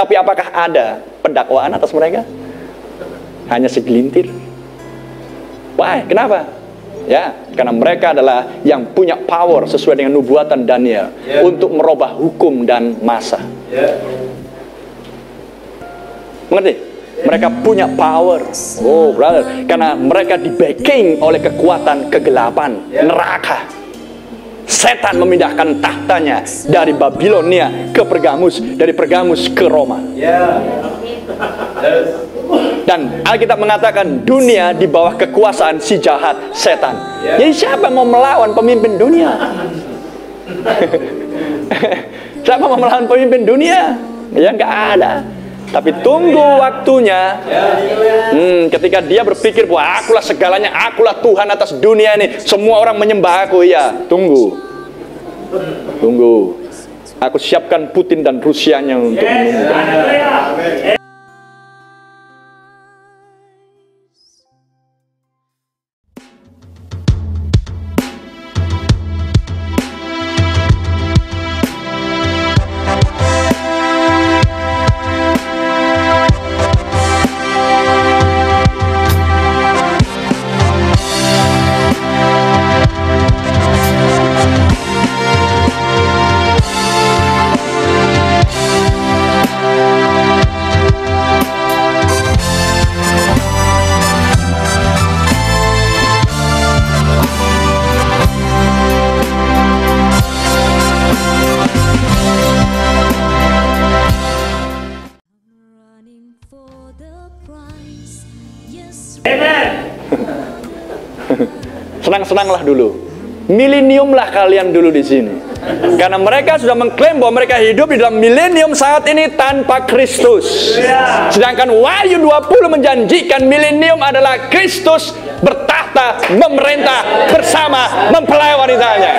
Tapi apakah ada pendakwaan atas mereka? Hanya segelintir. Why? Kenapa? Ya, karena mereka adalah yang punya power sesuai dengan nubuatan Daniel untuk merubah hukum dan masa. Mengerti? Mereka punya power. Oh brother, karena mereka di backing oleh kekuatan kegelapan, neraka. Setan memindahkan tahtanya dari Babilonia ke Pergamus, dari Pergamus ke Roma. Dan Alkitab mengatakan dunia di bawah kekuasaan si jahat, setan. Jadi siapa mau melawan pemimpin dunia? Siapa mau melawan pemimpin dunia? Ya nggak ada. Tapi tunggu waktunya. Ketika dia berpikir bahwa akulah segalanya, akulah Tuhan atas dunia ini, semua orang menyembah aku. Ya, tunggu. Aku siapkan Putin dan Rusianya untuk menunggu. Senang-senanglah dulu, mileniumlah kalian dulu di sini, karena mereka sudah mengklaim bahwa mereka hidup di dalam milenium saat ini tanpa Kristus. Sedangkan Wahyu 20 menjanjikan milenium adalah Kristus bertahta, memerintah bersama mempelai wanitanya.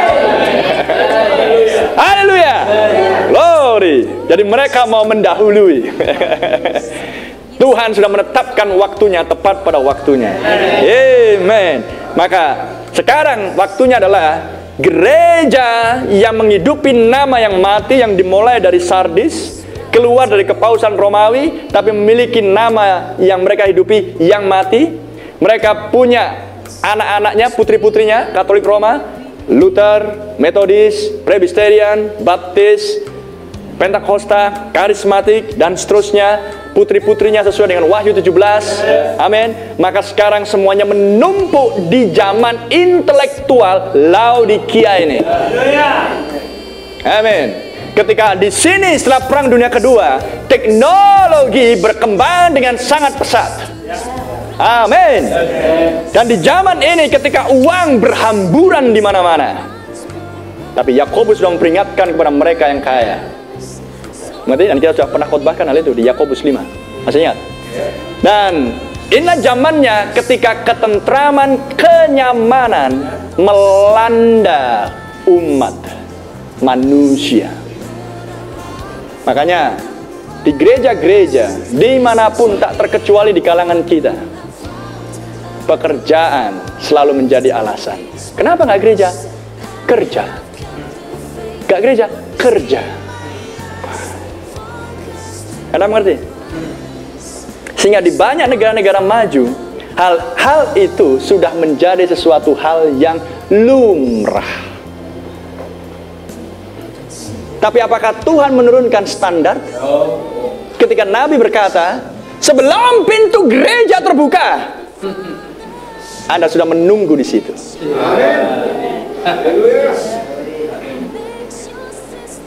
Haleluya, glory. Jadi mereka mau mendahului. Tuhan sudah menetapkan waktunya, tepat pada waktunya. Amen. Maka sekarang waktunya adalah gereja yang menghidupi nama yang mati, yang dimulai dari Sardis, keluar dari kepausan Romawi, tapi memiliki nama yang mereka hidupi yang mati. Mereka punya anak-anaknya, putri-putrinya, Katolik Roma, Luther, Metodis, Presbyterian, Baptis, Pentakosta, Karismatik, dan seterusnya. Putri-putrinya sesuai dengan Wahyu 17. Amin. Maka sekarang semuanya menumpuk di zaman intelektual Laodikia ini. Amin. Ketika di sini setelah Perang Dunia Kedua, teknologi berkembang dengan sangat pesat. Amin. Dan di zaman ini ketika uang berhamburan di mana-mana, tapi Yakobus sudah memperingatkan kepada mereka yang kaya. Dan kita sudah pernah khotbahkan hal itu di Yakobus 5. Masih ingat? Dan inilah zamannya ketika ketentraman, kenyamanan melanda umat manusia. Makanya di gereja-gereja dimanapun, tak terkecuali di kalangan kita, pekerjaan selalu menjadi alasan. Kenapa nggak gereja? Kerja. Nggak gereja? Kerja. Anda mengerti? Sehingga di banyak negara-negara maju, hal-hal itu sudah menjadi sesuatu hal yang lumrah. Tapi apakah Tuhan menurunkan standar? Ketika Nabi berkata, sebelum pintu gereja terbuka, Anda sudah menunggu di situ.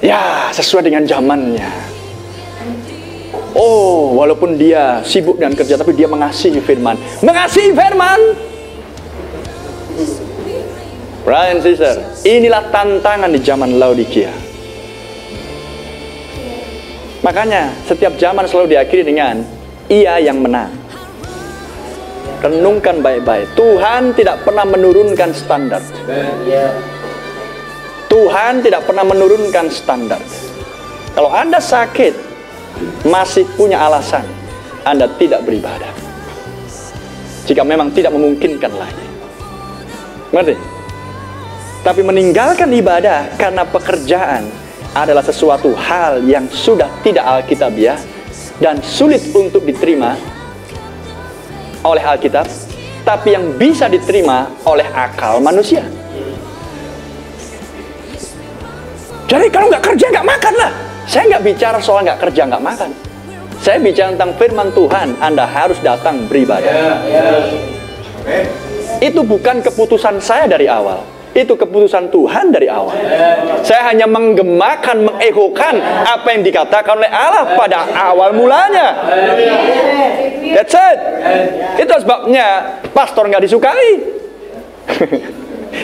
Ya, sesuai dengan zamannya. Oh, walaupun dia sibuk dengan kerja, tapi dia mengasihi firman. Mengasihi firman. Brother and sister, inilah tantangan di zaman Laodikia. Makanya setiap zaman selalu diakhiri dengan ia yang menang. Renungkan baik-baik. Tuhan tidak pernah menurunkan standar. Tuhan tidak pernah menurunkan standar. Kalau Anda sakit, masih punya alasan Anda tidak beribadah, jika memang tidak memungkinkan lagi. Mengerti? Tapi meninggalkan ibadah karena pekerjaan adalah sesuatu hal yang sudah tidak alkitabiah, dan sulit untuk diterima oleh Alkitab, tapi yang bisa diterima oleh akal manusia. Jadi kalau nggak kerja nggak makan lah. Saya nggak bicara soal nggak kerja nggak makan. Saya bicara tentang firman Tuhan. Anda harus datang beribadah. Itu bukan keputusan saya dari awal. Itu keputusan Tuhan dari awal. Saya hanya menggemakan, mengekokan apa yang dikatakan oleh Allah pada awal mulanya. That's it. Itu sebabnya pastor nggak disukai.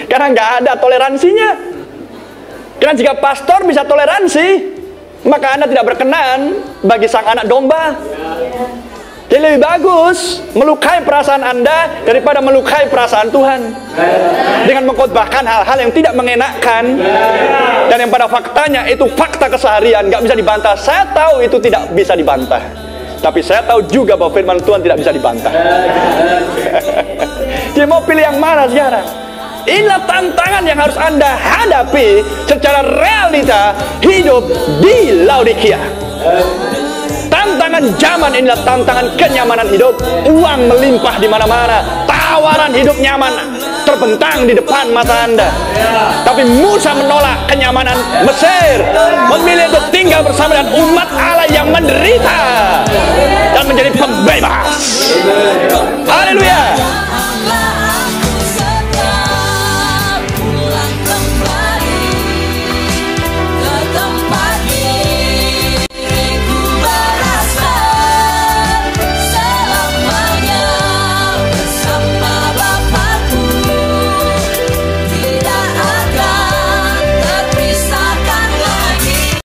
Karena nggak ada toleransinya. Karena jika pastor bisa toleransi, maka Anda tidak berkenan bagi sang anak domba. Jadi lebih bagus melukai perasaan Anda daripada melukai perasaan Tuhan dengan mengkhotbahkan hal-hal yang tidak mengenakkan dan yang pada faktanya itu fakta keseharian, nggak bisa dibantah. Saya tahu itu tidak bisa dibantah, tapi saya tahu juga bahwa firman Tuhan tidak bisa dibantah. Jadi mau pilih yang mana sekarang? Inilah tantangan yang harus Anda hadapi secara realita hidup di Laodikia. Tantangan zaman inilah tantangan kenyamanan hidup. Uang melimpah di mana-mana, tawaran hidup nyaman terbentang di depan mata Anda. Tapi Musa menolak kenyamanan Mesir, memilih untuk tinggal bersama dengan umat Allah yang menderita dan menjadi pembebas. Haleluya.